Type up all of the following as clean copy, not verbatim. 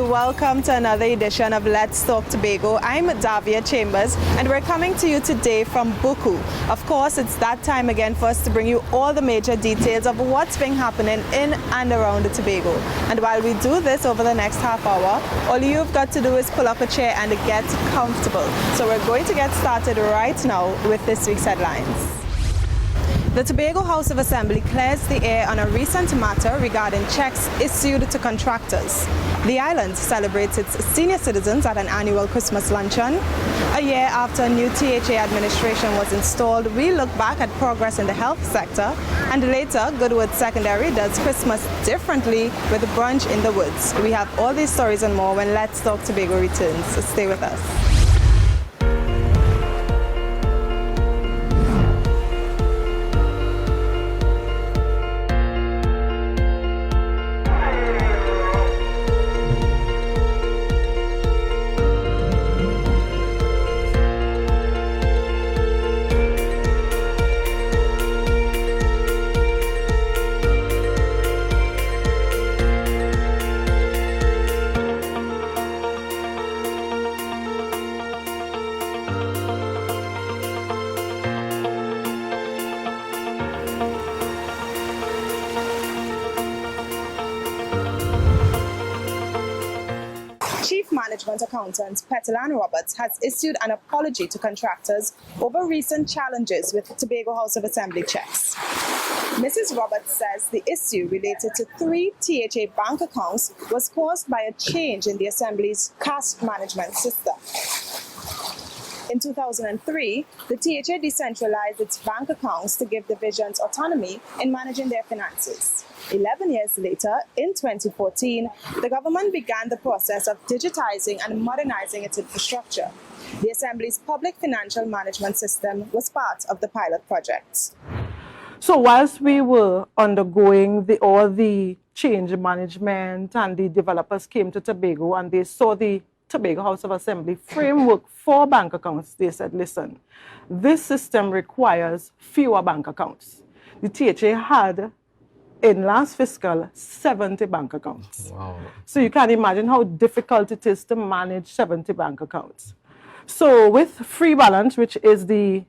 welcome to another edition of Let's Talk Tobago. I'm Davia Chambers, and we're coming to you today from Buku. Of course, it's that time again for us to bring you all the major details of what's been happening in and around the Tobago. And while we do this over the next half hour, all you've got to do is pull up a chair and get comfortable. So we're going to get started right now with this week's headlines. The Tobago House of Assembly clears the air on a recent matter regarding cheques issued to contractors. The island celebrates its senior citizens at an annual Christmas luncheon. A year after a new THA administration was installed, we look back at progress in the health sector. And later, Goodwood Secondary does Christmas differently with Brunch in the woods. We have all these stories and more when Let's Talk Tobago returns. So stay with us. Chief Management Accountant Petelan Roberts has issued an apology to contractors over recent challenges with Tobago House of Assembly cheques. Mrs. Roberts says the issue related to 3 THA bank accounts was caused by a change in the Assembly's cash management system. In 2003, the THA decentralized its bank accounts to give divisions autonomy in managing their finances. 11 years later, in 2014, the government began the process of digitizing and modernizing its infrastructure. The Assembly's public financial management system was part of the pilot project. So whilst we were undergoing all the change management and the developers came to Tobago and they saw the Tobago House of Assembly framework for bank accounts, they said, listen, this system requires fewer bank accounts. The THA had, in last fiscal, 70 bank accounts. Wow. So you can imagine how difficult it is to manage 70 bank accounts. So with Free Balance, which is the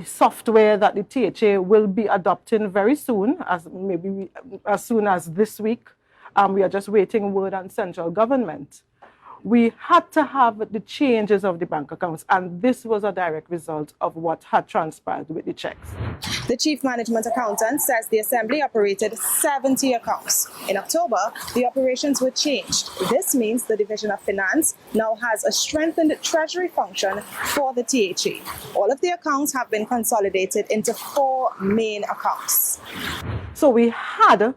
software that the THA will be adopting very soon, as soon as this week, we are just waiting word on central government. We had to have the changes of the bank accounts, and this was a direct result of what had transpired with the cheques. The Chief Management Accountant says the Assembly operated 70 accounts. In October, the operations were changed. This means the Division of Finance now has a strengthened treasury function for the THA. All of the accounts have been consolidated into 4 main accounts. So we had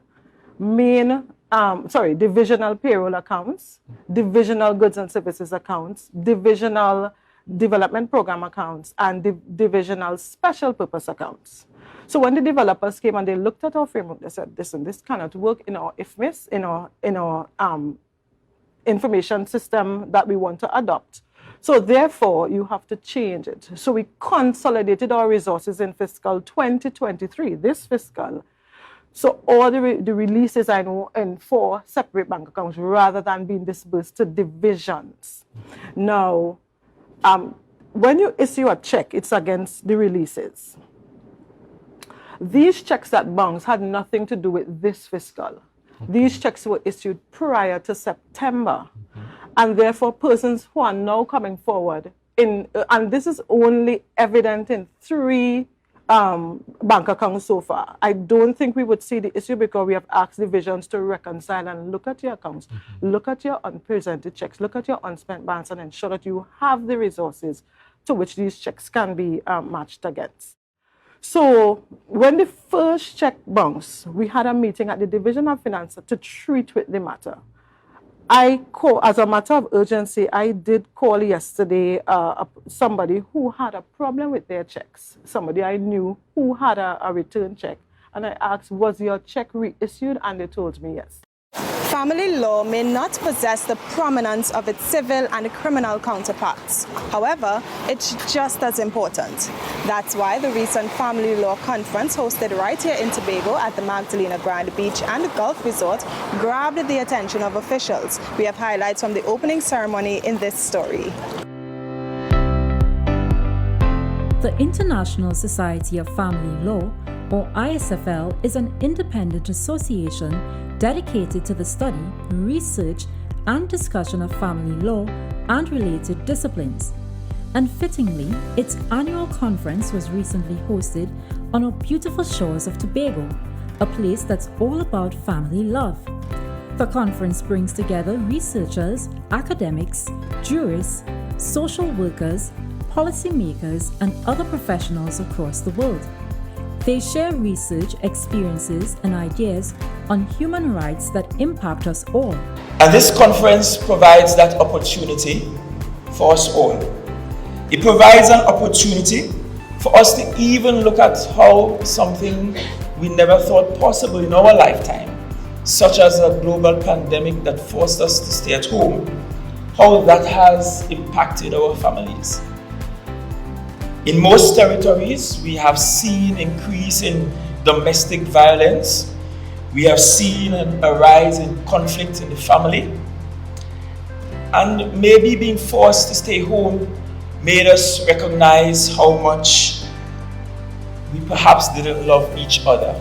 divisional payroll accounts, divisional goods and services accounts, divisional development program accounts, and divisional special purpose accounts. So when the developers came and they looked at our framework, they said, listen, this cannot work in our IFMIS, in our information system that we want to adopt. So therefore, you have to change it. So we consolidated our resources in fiscal 2023, this fiscal. So all the releases are in 4 separate bank accounts rather than being disbursed to divisions. Now, when you issue a cheque, it's against the releases. These cheques that bounce had nothing to do with this fiscal. These cheques were issued prior to September. And therefore, persons who are now coming forward, and this is only evident in 3 bank accounts so far. I don't think we would see the issue because we have asked divisions to reconcile and look at your accounts, look at your unpresented checks, look at your unspent balance and ensure that you have the resources to which these checks can be matched against. So when the first check bounced, we had a meeting at the Division of Finance to treat with the matter. As a matter of urgency, I did call yesterday somebody who had a problem with their checks, somebody I knew who had a return check. And I asked, was your check reissued? And they told me yes. family law may not possess the prominence of its civil and criminal counterparts. However, it's just as important. That's why the recent Family Law Conference hosted right here in Tobago at the Magdalena Grand Beach and Golf Resort grabbed the attention of officials. We have highlights from the opening ceremony in this story. The International Society of Family Law, or ISFL, is an independent association dedicated to the study, research, and discussion of family law and related disciplines. And fittingly, its annual conference was recently hosted on our beautiful shores of Tobago, a place that's all about family love. The conference brings together researchers, academics, jurists, social workers, policymakers, and other professionals across the world. They share research, experiences, and ideas on human rights that impact us all. And this conference provides that opportunity for us all. It provides an opportunity for us to even look at how something we never thought possible in our lifetime, such as a global pandemic that forced us to stay at home, how that has impacted our families. In most territories, we have seen an increase in domestic violence. We have seen a rise in conflict in the family. And maybe being forced to stay home made us recognize how much we perhaps didn't love each other.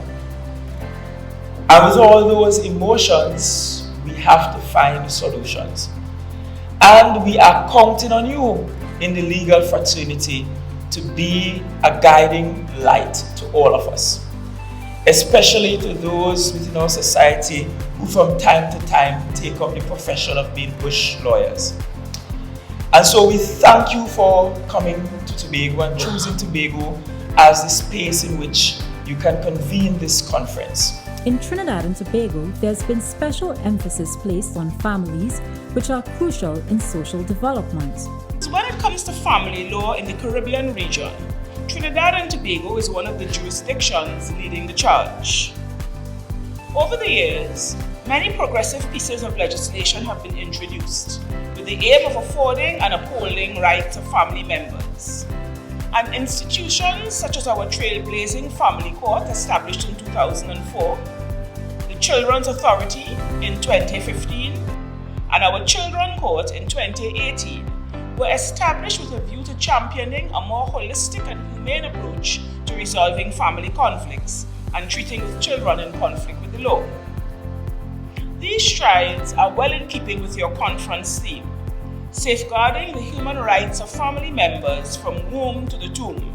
And with all those emotions, we have to find solutions. And we are counting on you in the legal fraternity to be a guiding light to all of us, especially to those within our society who from time to time take up the profession of being bush lawyers. And so we thank you for coming to Tobago and choosing Tobago as the space in which you can convene this conference. In Trinidad and Tobago, there's been special emphasis placed on families, which are crucial in social development. When it comes to family law in the Caribbean region, Trinidad and Tobago is one of the jurisdictions leading the charge. Over the years, many progressive pieces of legislation have been introduced with the aim of affording and upholding rights of family members. And institutions such as our trailblazing Family Court, established in 2004, the Children's Authority in 2015, and our Children Court in 2018 were established with a view to championing a more holistic and humane approach to resolving family conflicts and treating with children in conflict with the law. These strides are well in keeping with your conference theme, safeguarding the human rights of family members from womb to the tomb,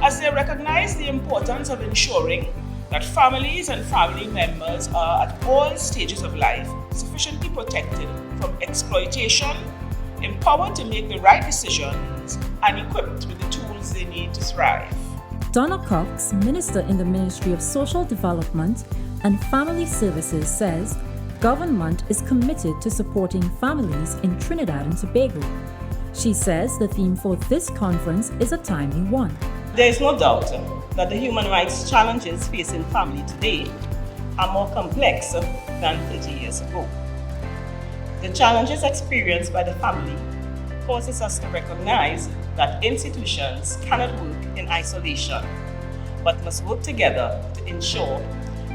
as they recognize the importance of ensuring that families and family members are at all stages of life sufficiently protected from exploitation, empowered to make the right decisions, and equipped with the tools they need to thrive. Donna Cox, Minister in the Ministry of Social Development and Family Services, says government is committed to supporting families in Trinidad and Tobago. She says the theme for this conference is a timely one. There is no doubt that the human rights challenges facing family today are more complex than 30 years ago. The challenges experienced by the family causes us to recognize that institutions cannot work in isolation, but must work together to ensure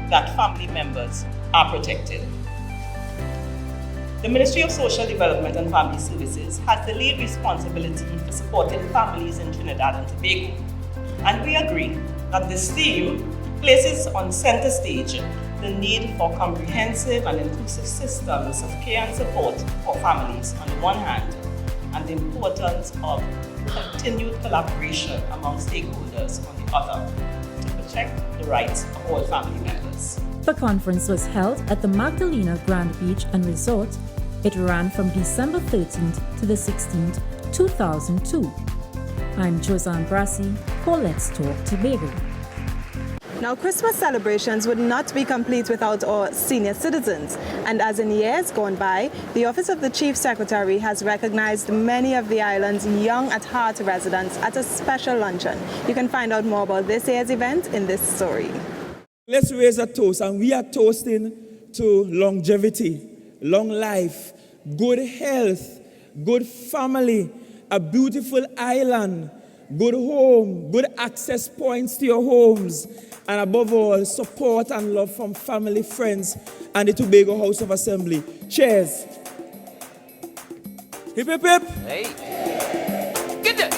that family members are protected. The Ministry of Social Development and Family Services has the lead responsibility for supporting families in Trinidad and Tobago, and we agree that this theme places on center stage the need for comprehensive and inclusive systems of care and support for families on the one hand, and the importance of continued collaboration among stakeholders on the other to protect the rights of all family members. The conference was held at the Magdalena Grand Beach and Resort. It ran from December 13th to the 16th, 2002. I'm Josanne Brassi for Let's Talk Tobago. Now, Christmas celebrations would not be complete without our senior citizens. And as in years gone by, the Office of the Chief Secretary has recognized many of the island's young at heart residents at a special luncheon. You can find out more about this year's event in this story. Let's raise a toast, and we are toasting to longevity, long life, good health, good family, a beautiful island, good home, good access points to your homes, and above all, support and love from family, friends, and the Tobago House of Assembly. Cheers. Hip, hip, hip. Hey. Get there.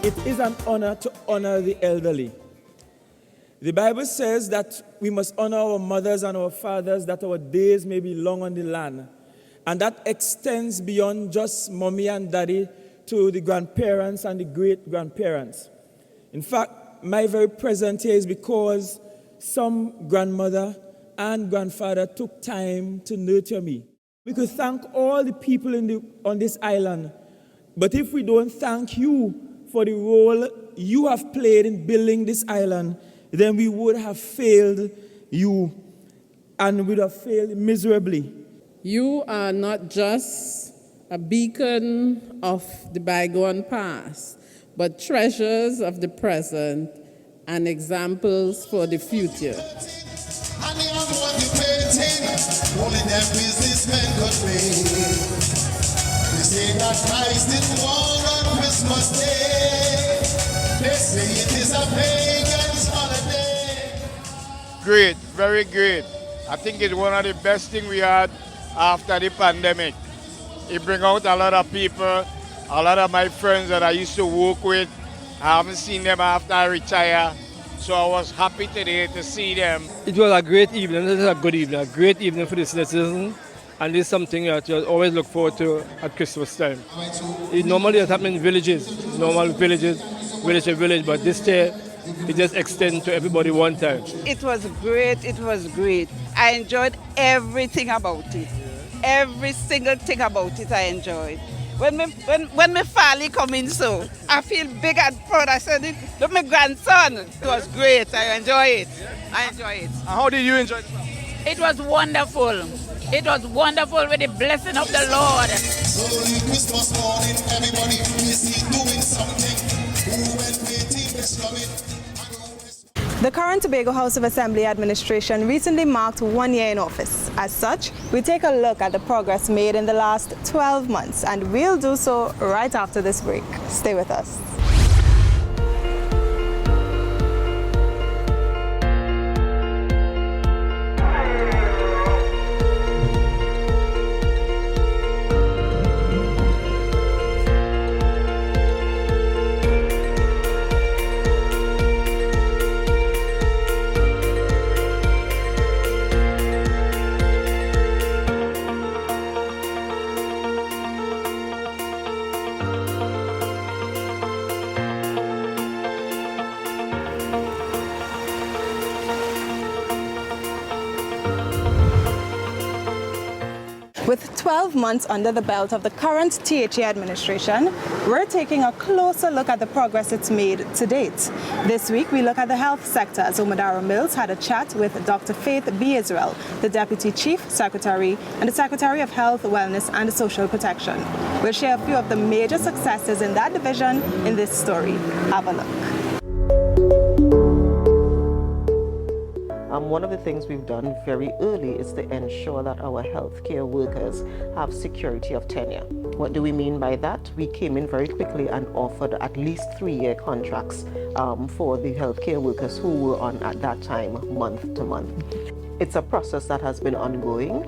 It is an honor to honor the elderly. The Bible says that we must honor our mothers and our fathers, that our days may be long on the land. And that extends beyond just mommy and daddy to the grandparents and the great-grandparents. In fact, my very presence here is because some grandmother and grandfather took time to nurture me. We could thank all the people on this island, but if we don't thank you for the role you have played in building this island, then we would have failed you, and would have failed miserably. You are not just a beacon of the bygone past, but treasures of the present and examples for the future. Only them businessmen could pay. They say that Christ is born on Christmas Day. They say it is a pagan's holiday. Great, very great. I think it's one of the best things we had after the pandemic. It brings out a lot of people, a lot of my friends that I used to work with. I haven't seen them after I retire. So I was happy today to see them. It was a great evening. It was a good evening, a great evening for the citizens. And this is something that you always look forward to at Christmas time. It normally happens in villages, village to village, but this day it just extends to everybody one time. It was great, it was great. I enjoyed everything about it. Every single thing about it I enjoyed. When my family come in, so I feel big and proud. I said, look, my grandson. It was great. I enjoy it. I enjoy it. And how did you enjoy it? It was wonderful. It was wonderful with the blessing of the Lord. Early Christmas morning, everybody busy doing something. Who went waiting, The current Tobago House of Assembly administration recently marked 1 year in office. As such, we take a look at the progress made in the last 12 months, and we'll do so right after this break. Stay with us. With 12 months under the belt of the current THA administration, we're taking a closer look at the progress it's made to date. This week, we look at the health sector as Omadara Mills had a chat with Dr. Faith B. Israel, the Deputy Chief Secretary and the Secretary of Health, Wellness and Social Protection. We'll share a few of the major successes in that division in this story. Have a look. One of the things we've done very early is to ensure that our healthcare workers have security of tenure. What do we mean by that? We came in very quickly and offered at least 3-year contracts for the healthcare workers who were on at that time month to month. It's a process that has been ongoing.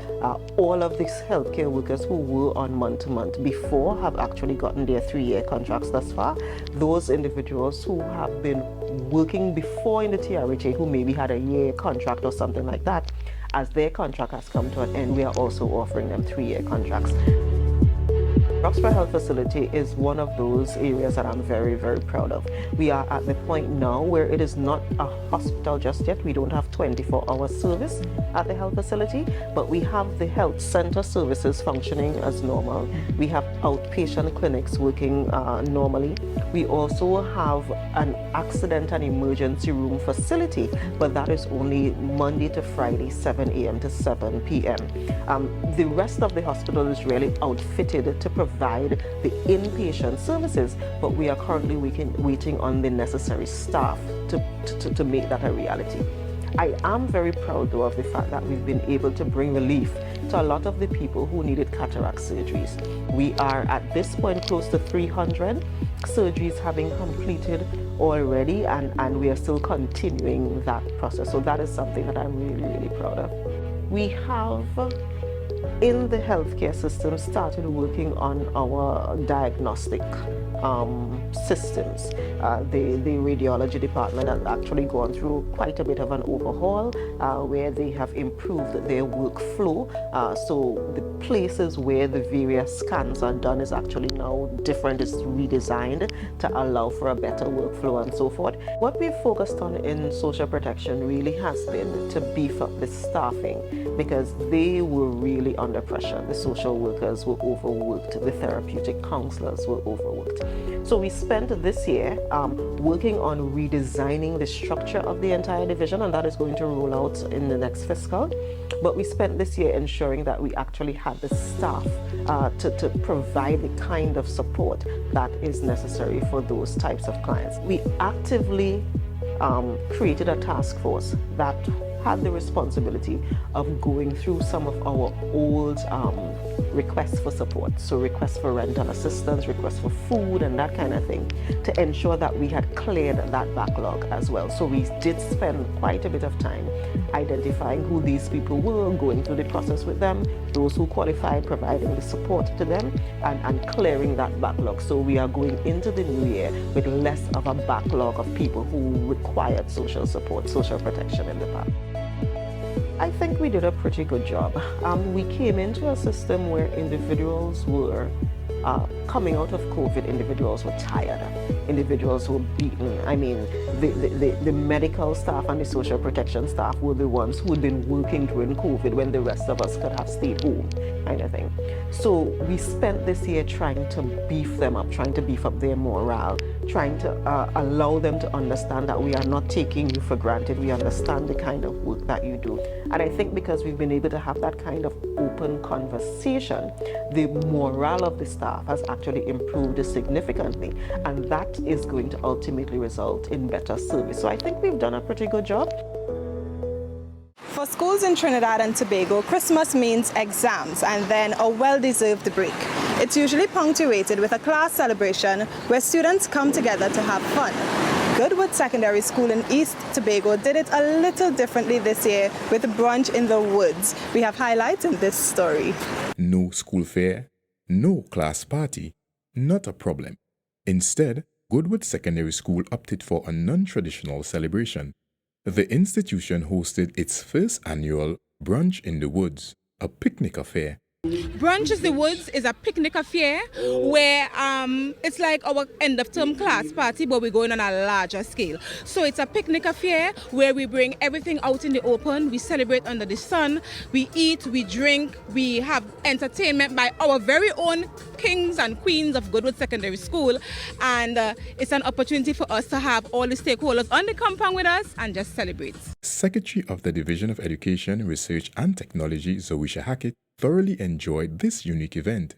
All of these healthcare workers who were on month-to-month before have actually gotten their 3-year contracts thus far. Those individuals who have been working before in the TRHA, who maybe had a year contract or something like that, as their contract has come to an end, we are also offering them 3-year contracts. Roxborough Health Facility is one of those areas that I'm very, very proud of. We are at the point now where it is not a hospital just yet. We don't have 24-hour service at the health facility, but we have the health center services functioning as normal. We have outpatient clinics working normally. We also have an accident and emergency room facility, but that is only Monday to Friday, 7 a.m. to 7 p.m. The rest of the hospital is really outfitted to provide the inpatient services, but we are currently waiting on the necessary staff to make that a reality. I am very proud, though, of the fact that we've been able to bring relief to a lot of the people who needed cataract surgeries. We are at this point close to 300 surgeries having completed already, and we are still continuing that process. So that is something that I'm really, really proud of. We have, in the healthcare system, started working on our diagnostic systems. The radiology department has actually gone through quite a bit of an overhaul where they have improved their workflow. So the places where the various scans are done is actually now different. It's redesigned to allow for a better workflow and so forth. What we've focused on in social protection really has been to beef up the staffing, because they were really under pressure. The social workers were overworked. The therapeutic counselors were overworked. So we spent this year working on redesigning the structure of the entire division, and that is going to roll out in the next fiscal. But we spent this year ensuring that we actually had the staff to provide the kind of support that is necessary for those types of clients. We actively created a task force that had the responsibility of going through some of our old requests for support. So requests for rental assistance, requests for food and that kind of thing, to ensure that we had cleared that backlog as well. So we did spend quite a bit of time identifying who these people were, going through the process with them, those who qualified, providing the support to them, and clearing that backlog. So we are going into the new year with less of a backlog of people who required social support, social protection in the past. I think we did a pretty good job. We came into a system where individuals were coming out of COVID, individuals were tired, individuals were beaten. I mean, the medical staff and the social protection staff were the ones who had been working during COVID when the rest of us could have stayed home, kind of thing. So we spent this year trying to beef them up, trying to beef up their morale, trying to allow them to understand that we are not taking you for granted. We understand the kind of work that you do. And I think because we've been able to have that kind of open conversation, the morale of the staff has actually improved significantly. And that is going to ultimately result in better service. So I think we've done a pretty good job. For schools in Trinidad and Tobago, Christmas means exams and then a well-deserved break. It's usually punctuated with a class celebration where students come together to have fun. Goodwood Secondary School in East Tobago did it a little differently this year with Brunch in the Woods. We have highlights in this story. No school fair, no class party, not a problem. Instead, Goodwood Secondary School opted for a non-traditional celebration. The institution hosted its first annual Brunch in the Woods, a picnic affair. Brunch in the Woods is a picnic affair where it's like our end of term class party, but we're going on a larger scale. So it's a picnic affair where we bring everything out in the open, we celebrate under the sun, we eat, we drink, we have entertainment by our very own kings and queens of Goodwood Secondary School, and it's an opportunity for us to have all the stakeholders on the compound with us and just celebrate. Secretary of the Division of Education, Research and Technology, Zoisha Hackett, thoroughly enjoyed this unique event.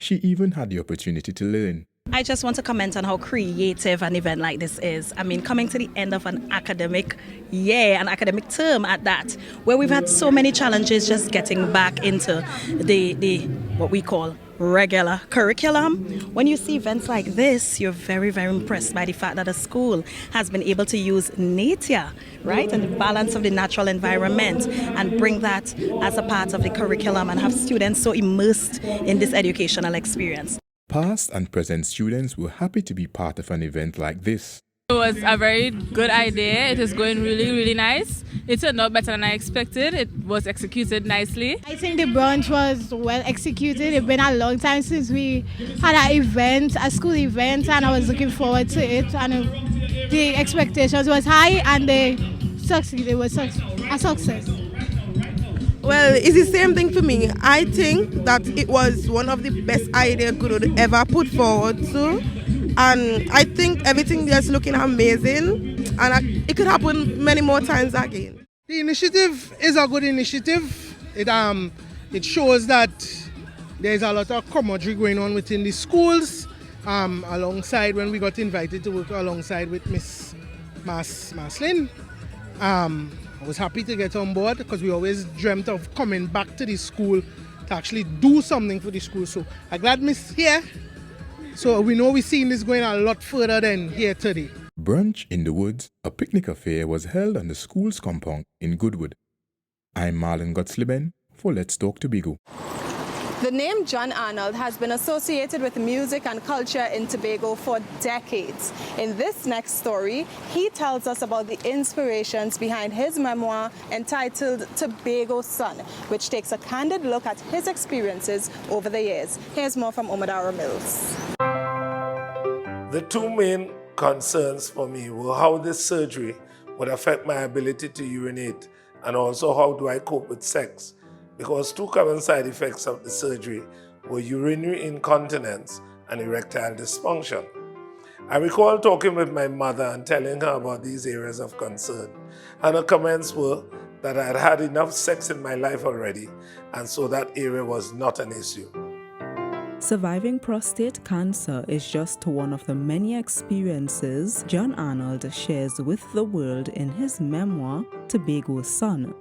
She even had the opportunity to learn. I just want to comment on how creative an event like this is. I mean, coming to the end of an academic year, an academic term at that, where we've had so many challenges just getting back into the what we call regular curriculum. When you see events like this, you're very, very impressed by the fact that a school has been able to use nature, right, and the balance of the natural environment and bring that as a part of the curriculum and have students so immersed in this educational experience. Past and present students were happy to be part of an event like this. It was a very good idea. It is going really, really nice. It turned out better than I expected. It was executed nicely. I think the brunch was well executed. It's been a long time since we had an event, a school event, and I was looking forward to it. And the expectations was high, and they succeeded. It was a success. Well, it's the same thing for me. I think that it was one of the best ideas Goodwood ever put forward to. And I think everything is looking amazing, and it could happen many more times again. The initiative is a good initiative. It shows that there's a lot of camaraderie going on within the schools. Alongside when we got invited to work alongside with Miss Maslin. I was happy to get on board because we always dreamt of coming back to the school to actually do something for the school. So I'm glad Miss here. So we know we're seeing this going a lot further than here today. Brunch in the Woods, a picnic affair, was held on the school's compound in Goodwood. I'm Marlon Gottsliben for Let's Talk Tobago. The name John Arnold has been associated with music and culture in Tobago for decades. In this next story, he tells us about the inspirations behind his memoir entitled Tobago Son, which takes a candid look at his experiences over the years. Here's more from Omadaro Mills. The two main concerns for me were how this surgery would affect my ability to urinate, and also how do I cope with sex. Because two common side effects of the surgery were urinary incontinence and erectile dysfunction. I recall talking with my mother and telling her about these areas of concern, and her comments were that I had had enough sex in my life already, and so that area was not an issue. Surviving prostate cancer is just one of the many experiences John Arnold shares with the world in his memoir, Tobago Son.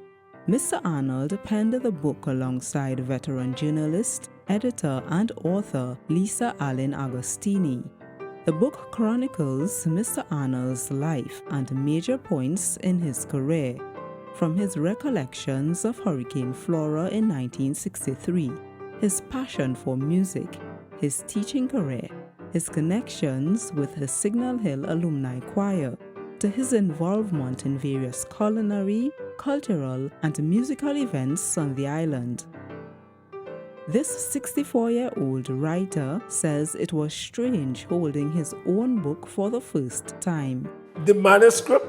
Mr. Arnold penned the book alongside veteran journalist, editor, and author Lisa Allen Agostini. The book chronicles Mr. Arnold's life and major points in his career, from his recollections of Hurricane Flora in 1963, his passion for music, his teaching career, his connections with the Signal Hill Alumni Choir, to his involvement in various culinary, cultural, and musical events on the island. This 64-year-old writer says it was strange holding his own book for the first time. The manuscript,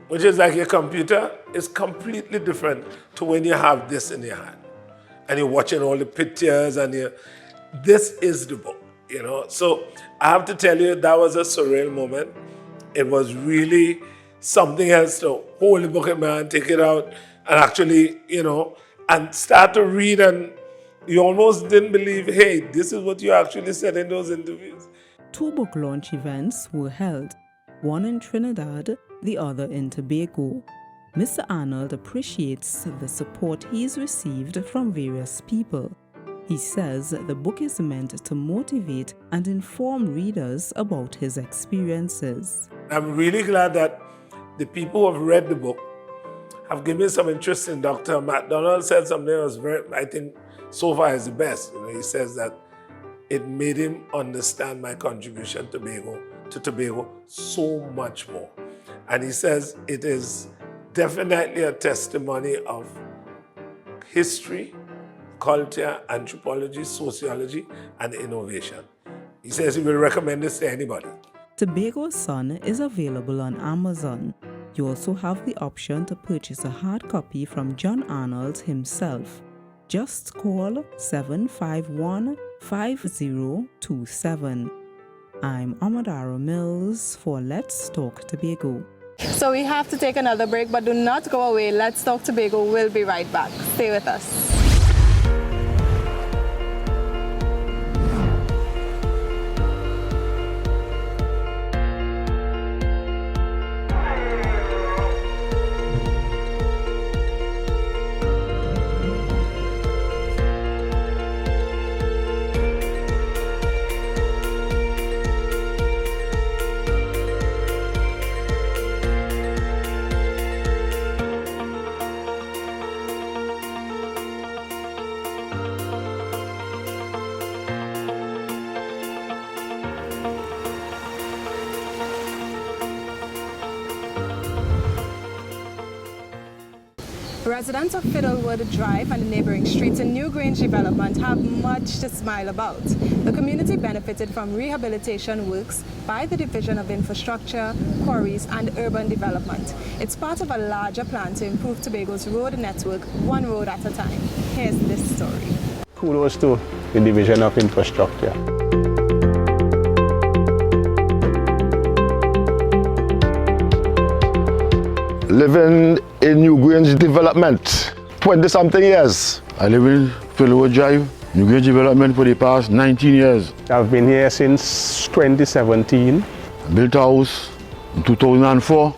which is like your computer, is completely different to when you have this in your hand. And you're watching all the pictures and this is the book, you know. So I have to tell you, that was a surreal moment. It was really something else to hold the book in my hand, take it out, and actually, you know, and start to read, and you almost didn't believe, hey, this is what you actually said in those interviews. 2 book launch events were held, one in Trinidad, the other in Tobago. Mr. Arnold appreciates the support he's received from various people. He says the book is meant to motivate and inform readers about his experiences. I'm really glad that the people who have read the book have given me some interest in Dr. MacDonald said something that was very, I think, so far is the best. You know, he says that it made him understand my contribution to Tobago so much more. And he says it is definitely a testimony of history, culture, anthropology, sociology, and innovation. He says he will recommend this to anybody. Tobago Son is available on Amazon. You also have the option to purchase a hard copy from John Arnold himself. Just call 751-5027. I'm Omadaro Mills for Let's Talk Tobago. So we have to take another break, but do not go away. Let's Talk Tobago. We'll be right back. Stay with us. Residents of Fiddlewood Drive and the neighboring streets in New Grange development have much to smile about. The community benefited from rehabilitation works by the Division of Infrastructure, Quarries and Urban Development. It's part of a larger plan to improve Tobago's road network one road at a time. Here's this story. Kudos to the Division of Infrastructure. Living in New Grange development, 20-something years. I live in Fiddlewood Drive, New Grange development for the past 19 years. I've been here since 2017. I built a house in 2004.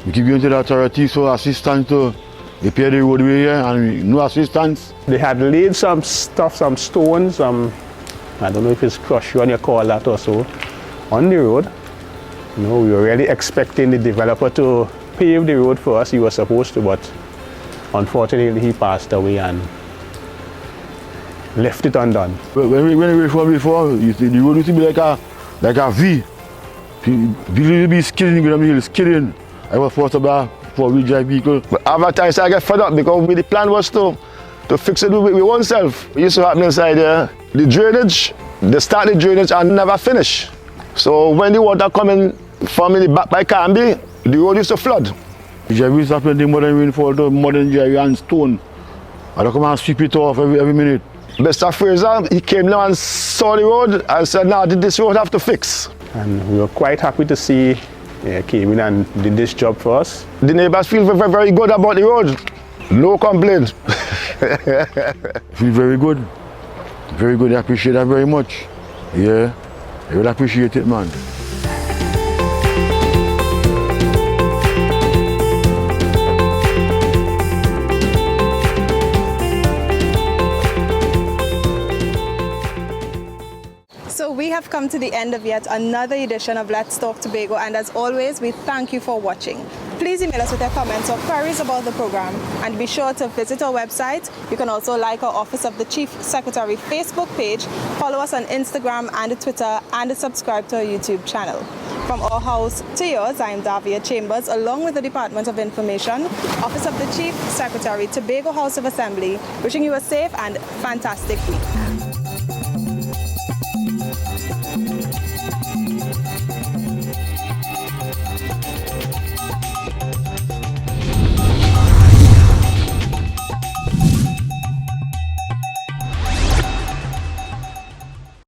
We keep going to the authority for assistance to repair the roadway here and no assistance. They had laid some stuff, some stones, I don't know if it's crushed on your call that or so, on the road. You know, we were really expecting the developer to pave the road for us. He was supposed to, but unfortunately he passed away and left it undone. When we reformed before, the road used to be like a V. People used to be skidding, you know, skidding. I was forced to buy four-wheel drive vehicle. But other times I get fed up because the plan was to fix it with oneself. It used to happen inside there. The drainage, they start the drainage and never finish. So when the water coming from the back by Canby, the road used to flood. The drive used to plenty more than rainfall to modern drive and stone. I don't come and sweep it off every minute. Mr. Fraser, he came down and saw the road and said, "Now this road have to fix." And we were quite happy to see he came in and did this job for us. The neighbors feel very, very good about the road. No complaint. Feel very good. Very good. I appreciate that very much. Yeah, I really appreciate it, man. So we have come to the end of yet another edition of Let's Talk Tobago, and as always, we thank you for watching. Please email us with your comments or queries about the program, and be sure to visit our website. You can also like our Office of the Chief Secretary Facebook page, follow us on Instagram and Twitter, and subscribe to our YouTube channel. From our house to yours, I am Davia Chambers, along with the Department of Information, Office of the Chief Secretary, Tobago House of Assembly, wishing you a safe and fantastic week.